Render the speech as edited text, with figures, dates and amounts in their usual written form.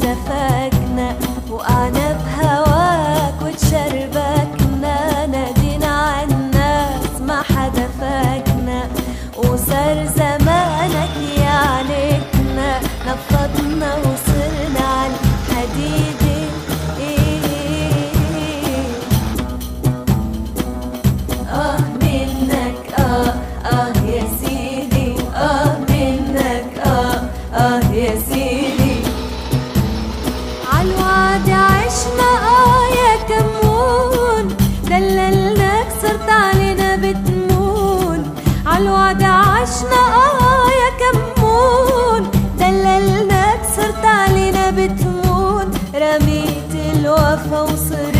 دفاكنا، وقعنا بهواك وتشربكنا، نادينا عالناس ما حدا فاكنا، وصار زمانك يعلكنا، نفضنا وصرنا عالحديدة. منك يا سيدي، منك يا سيدي. عالوعد عشنا يا كمون، دللناك صرت علينا بتمون. عالوعد عشنا يا كمون، دللناك صرت علينا بتمون. رميت الوفا وصرت